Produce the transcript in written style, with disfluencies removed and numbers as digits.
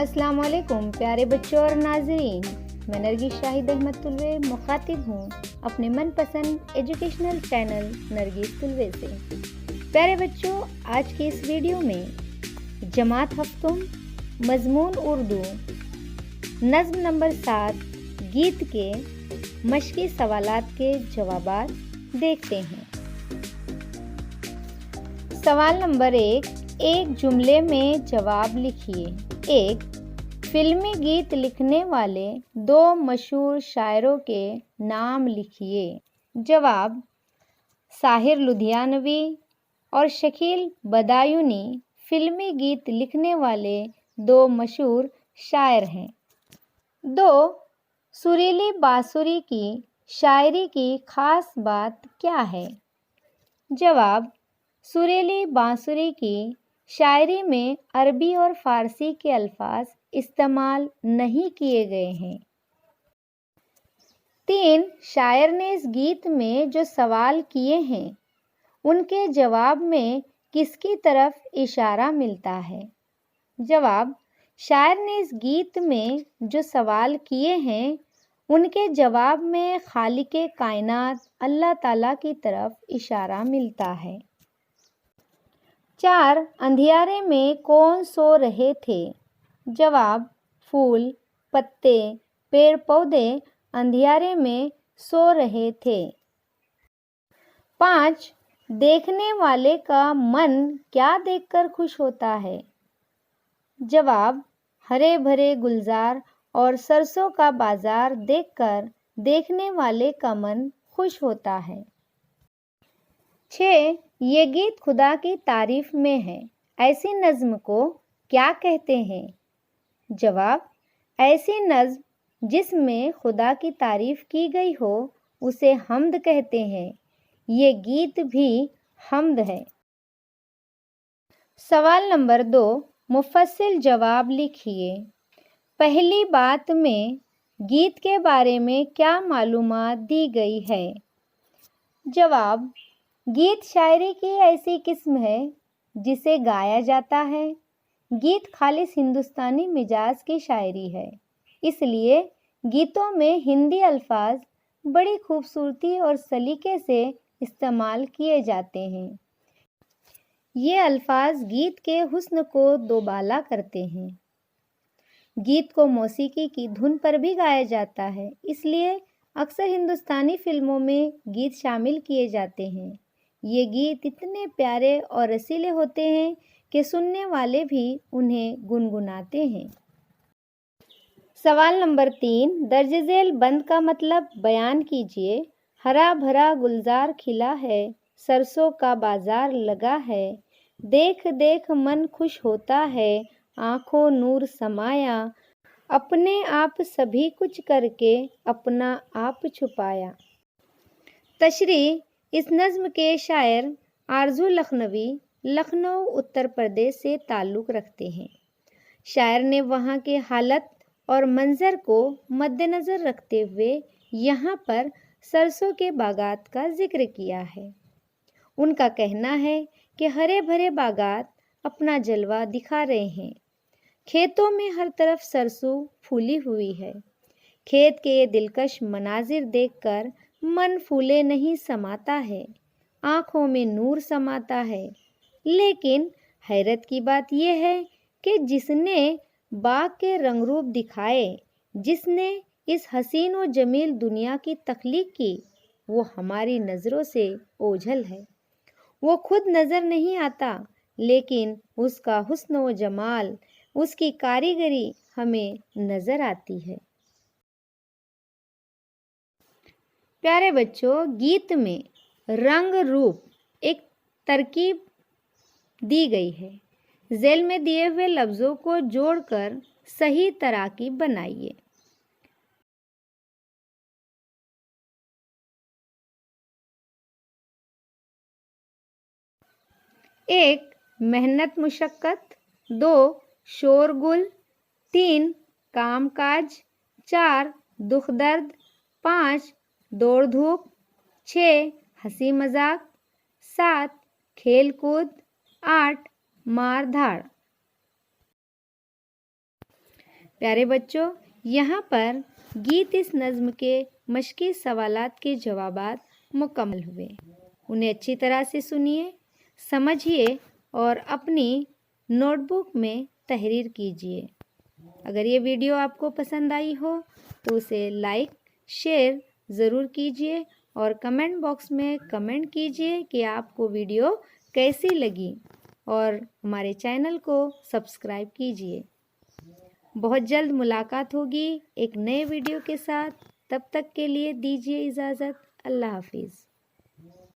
अस्सलाम वालेकुम प्यारे बच्चों और नाजरीन, मैं नरगिस शाहिद अहमद तुलवे मुखातिब हूँ अपने मनपसंद एजुकेशनल चैनल नरगिस तुलवे से। प्यारे बच्चों, आज के इस वीडियो में जमात हफ्तुम मजमून उर्दू नज़्म नंबर 7 गीत के मशक़ी सवालात के जवाबात देखते हैं। सवाल नंबर 1, एक जुमले में जवाब लिखिए। 1. फिल्मी गीत लिखने वाले 2 मशहूर शायरों के नाम लिखिए। जवाब: साहिर लुधियानवी और शकील बदायूनी फिल्मी गीत लिखने वाले 2 मशहूर शायर हैं। 2. सुरीली बांसुरी की शायरी की खास बात क्या है? जवाब: सुरीली बांसुरी की शायरी में अरबी और फ़ारसी के अल्फाज इस्तेमाल नहीं किए गए हैं। 3. शायर ने इस गीत में जो सवाल किए हैं उनके जवाब में किसकी तरफ इशारा मिलता है? जवाब: शायर ने इस गीत में जो सवाल किए हैं उनके जवाब में खालिक़े कायनात अल्लाह ताला की तरफ इशारा मिलता है। 4. अंधियारे में कौन सो रहे थे? जवाब: फूल, पत्ते, पेड़ पौधे अंधियारे में सो रहे थे। 5. देखने वाले का मन क्या देखकर खुश होता है? जवाब: हरे भरे गुलजार और सरसों का बाजार देखकर देखने वाले का मन खुश होता है। 6. ये गीत खुदा की तारीफ में है, ऐसी नज़्म को क्या कहते हैं? जवाब: ऐसी नज़्म जिसमें खुदा की तारीफ की गई हो उसे हम्द कहते हैं। ये गीत भी हम्द है। सवाल नंबर 2, मुफस्सिल जवाब लिखिए। पहली बात में गीत के बारे में क्या मालूमात दी गई है? जवाब: गीत शायरी की ऐसी किस्म है जिसे गाया जाता है। गीत खालिस हिंदुस्तानी मिजाज की शायरी है, इसलिए गीतों में हिंदी अल्फाज बड़ी खूबसूरती और सलीके से इस्तेमाल किए जाते हैं। ये अल्फाज गीत के हुस्न को दोबाला करते हैं। गीत को मौसीकी की धुन पर भी गाया जाता है, इसलिए अक्सर हिंदुस्तानी फिल्मों में गीत शामिल किए जाते हैं। ये गीत इतने प्यारे और रसीले होते हैं कि सुनने वाले भी उन्हें गुनगुनाते हैं। सवाल नंबर 3, दर्ज झेल बंद का मतलब बयान कीजिए। हरा भरा गुलजार खिला है, सरसों का बाजार लगा है, देख देख मन खुश होता है, आंखों नूर समाया, अपने आप सभी कुछ करके अपना आप छुपाया। तशरीह: इस नज़्म के शायर आरज़ू लखनवी लखनऊ उत्तर प्रदेश से ताल्लुक़ रखते हैं। शायर ने वहाँ के हालत और मंज़र को मद्देनज़र रखते हुए यहाँ पर सरसों के बागात का ज़िक्र किया है। उनका कहना है कि हरे भरे बागात अपना जलवा दिखा रहे हैं। खेतों में हर तरफ सरसों फूली हुई है। खेत के ये दिलकश मनाजिर देखकर मन फूले नहीं समाता है, आँखों में नूर समाता है। लेकिन हैरत की बात यह है कि जिसने बाग के रंगरूप दिखाए, जिसने इस हसीन व जमील दुनिया की तख्लीक की, वो हमारी नज़रों से ओझल है। वो खुद नज़र नहीं आता, लेकिन उसका हुस्न व जमाल, उसकी कारीगरी हमें नज़र आती है। प्यारे बच्चों, गीत में रंग रूप एक तरकीब दी गई है। झेल में दिए हुए लफ्ज़ों को जोड़कर सही तराकीब बनाइए। एक, मेहनत मुशक्क़त। 2, शोरगुल। 3, कामकाज। 4, दुख दर्द। 5, दौड़ धूप। 6, हंसी मजाक। 7, खेल कूद। 8, मार धाड़। پیارے بچوں، یہاں پر گیت اس نظم کے مشقی سوالات کے جوابات مکمل ہوئے۔ انہیں اچھی طرح سے سنیے، سمجھیے اور اپنی نوٹ بک میں تحریر کیجیے۔ اگر یہ ویڈیو آپ کو پسند آئی ہو تو اسے لائک، شیئر ضرور کیجیے اور کمنٹ باکس میں کمنٹ کیجیے کہ آپ کو ویڈیو کیسی لگی، اور ہمارے چینل کو سبسکرائب کیجیے۔ بہت جلد ملاقات ہوگی ایک نئے ویڈیو کے ساتھ، تب تک کے لیے دیجیے اجازت۔ اللہ حافظ۔